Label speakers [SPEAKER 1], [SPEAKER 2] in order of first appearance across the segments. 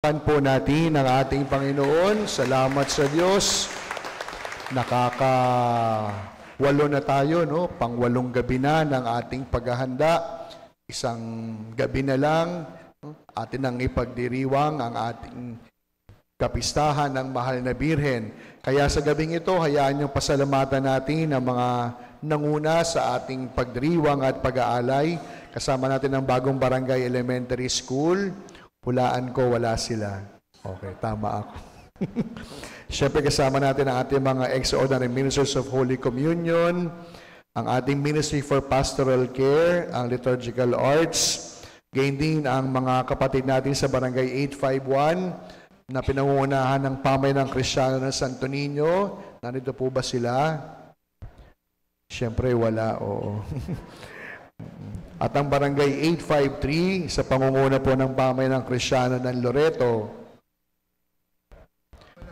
[SPEAKER 1] Po natin ang ating Panginoon. Salamat sa Diyos. Nakakawalo na tayo, no? Pangwalong gabi na ng ating paghahanda. Isang gabi na lang, atin ang ipagdiriwang ang ating kapistahan ng Mahal na Birhen. Kaya sa gabing ito, hayaan niyong pasalamatan natin ang mga nanguna sa ating pagdiriwang at pag-aalay. Kasama natin ang Bagong Barangay Elementary School. Hulaan ko, wala sila. Okay, tama ako. Siyempre kasama natin ang ating mga extraordinary ministers of Holy Communion, ang ating Ministry for Pastoral Care, ang Liturgical Arts, gayon din ang mga kapatid natin sa Barangay 851 na pinangungunahan ng Pamayanan Kristiyano ng Santo Niño. Nandito po ba sila? Siyempre wala, oo. At ang Barangay 853 sa pangunguna po ng Pamayanan Kristiyano ng Loreto.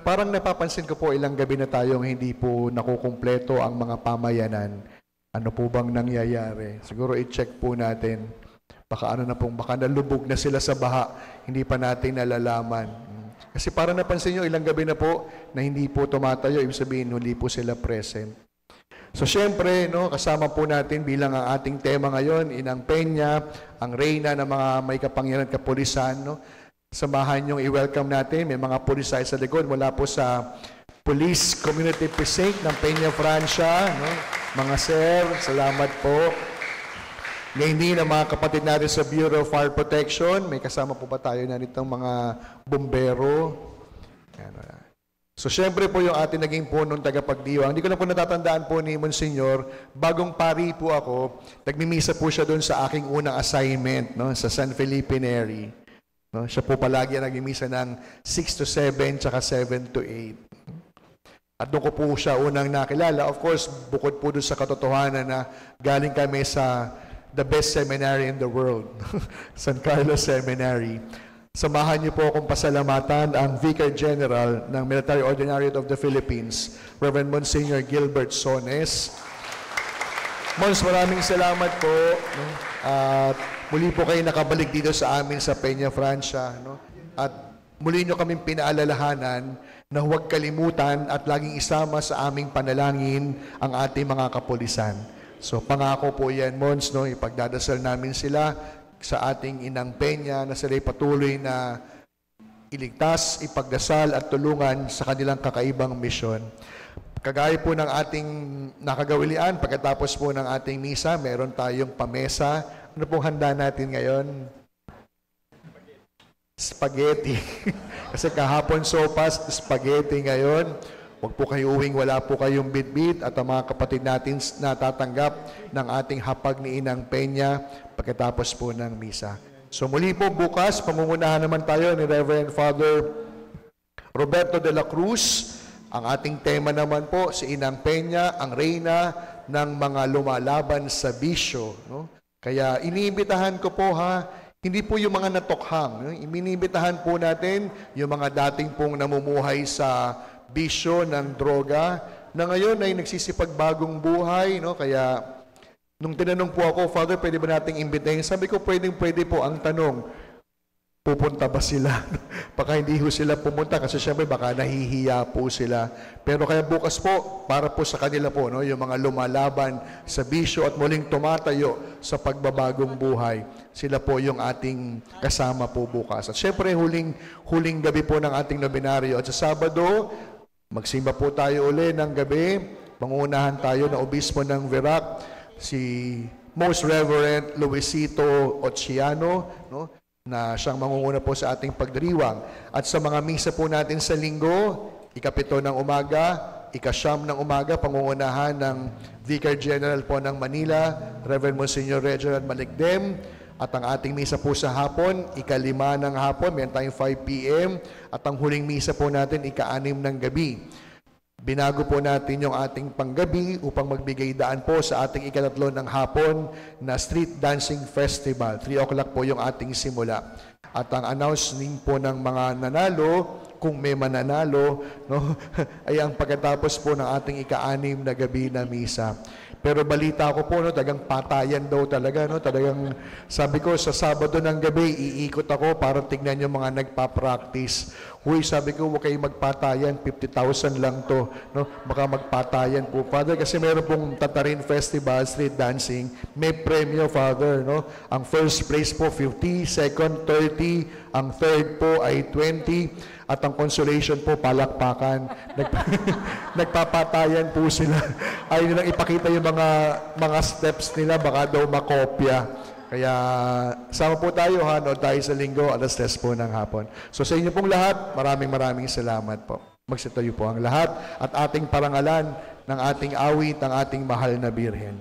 [SPEAKER 1] Parang napapansin ko po ilang gabi na tayong hindi po nakukumpleto ang mga pamayanan. Ano po bang nangyayari? Siguro i-check po natin. Baka nalubog na sila sa baha, hindi pa natin nalalaman. Kasi parang napansin nyo ilang gabi na po na hindi po tumatayo, ibig sabihin hindi po sila present. So siyempre, no, kasama po natin bilang ang ating tema ngayon, Inang Peña, ang reyna ng mga may kapangyarihan at kapulisan. No? Samahan niyong i-welcome natin. May mga pulisay sa likod mula po sa Police Community Precinct ng Peña, Francia. No? Mga sir, salamat po. Ngayon din ang mga kapatid natin sa Bureau of Fire Protection. May kasama po ba tayo na nitong mga bumbero? So, syempre po yung ating naging punong tagapagdiwang. Hindi ko na po natatandaan po ni Monsignor, bagong pari po ako, nagmimisa po siya doon sa aking unang assignment, no, sa San Felipe Neri. No, siya po palagi nagmimisa ng 6 to 7, tsaka 7 to 8. At doon ko po siya unang nakilala. Of course, bukod po doon sa katotohanan na galing kami sa the best seminary in the world, San Carlos Seminary. Samahan niyo po akong pasalamatan ang Vicar General ng Military Ordinariate of the Philippines, Reverend Monsignor Gilbert Sones. Mons, maraming salamat po. No? At muli po kayo nakabalik dito sa amin sa Peña, Francia. No? At muli niyo kaming pinaalalahanan na huwag kalimutan at laging isama sa aming panalangin ang ating mga kapulisan. So pangako po yan, Mons, no? Ipagdadasal namin sila sa ating Inang Peña na sila'y patuloy na iligtas, ipagdasal at tulungan sa kanilang kakaibang misyon. Kagaya po ng ating nakagawilian, pagkatapos po ng ating misa, meron tayong pamesa. Ano pong handa natin ngayon? Spaghetti. Kasi kahapon sopas, spaghetti ngayon. Huwag po kayo uwing wala po kayong bitbit at ang mga kapatid natin natatanggap ng ating hapag ni Inang Peña pagkatapos po ng misa. So muli po bukas, pangungunahan naman tayo ni Reverend Father Roberto de la Cruz. Ang ating tema naman po, si Inang Peña, ang reyna ng mga lumalaban sa bisyo. No? Kaya iniimbitahan ko po hindi po yung mga natokhang. No? Inibitahan po natin yung mga dating pong namumuhay sa bisyo ng droga, na ngayon ay nagsisipagbagong buhay, no? Kaya, nung tinanong po ako, Father, pwede ba nating imbitahin? Sabi ko, pwede po. Ang tanong, pupunta ba sila? Baka hindi po sila pumunta kasi syempre baka nahihiya po sila. Pero kaya bukas po, para po sa kanila po, no? Yung mga lumalaban sa bisyo at muling tumatayo sa pagbabagong buhay. Sila po yung ating kasama po bukas. At syempre, huling gabi po ng ating nobinaryo. At sa Sabado, magsimba po tayo uli ng gabi. Pangunahan tayo na obispo ng Verac, si Most Reverend Luisito Ochiano, no? Na siyang mangunguna po sa ating pagdiriwang. At sa mga misa po natin sa linggo, 7 ng umaga, 9 ng umaga, pangungunahan ng Vicar General po ng Manila, Reverend Monsignor Reginald Maligdem. At ang ating misa po sa hapon, 5 ng hapon, meron tayong 5 p.m. At ang huling misa po natin, 6 ng gabi. Binago po natin yung ating panggabi upang magbigay daan po sa ating 3 ng hapon na Street Dancing Festival. 3 o'clock po yung ating simula. At ang announcing po ng mga nanalo kung may mananalo, no? Ay ang pagkatapos po ng ating ika-6 na gabi na misa. Pero balita ko po, no, talagang patayan daw talaga, no? Talagang sabi ko, sa Sabado ng gabi, iikot ako para tignan yung mga nagpa-practice. Huy, sabi ko, huwag kayong magpatayan, 50,000 lang to, no? Baka magpatayan po, Father, kasi meron pong Tatarin Festival, street dancing, may premyo, Father, no? Ang first place po, 50, second, 30, ang third po ay 20, at ang consolation po, palakpakan. Nagpapatayan po sila. Ayaw nilang ipakita yung mga steps nila, baka daw makopya. Kaya sama po tayo, no? Tayo sa linggo, 3:00 po ng hapon. So sa inyo pong lahat, maraming salamat po. Magsitayo po ang lahat at ating parangalan ng ating awit, ng ating mahal na Birhen.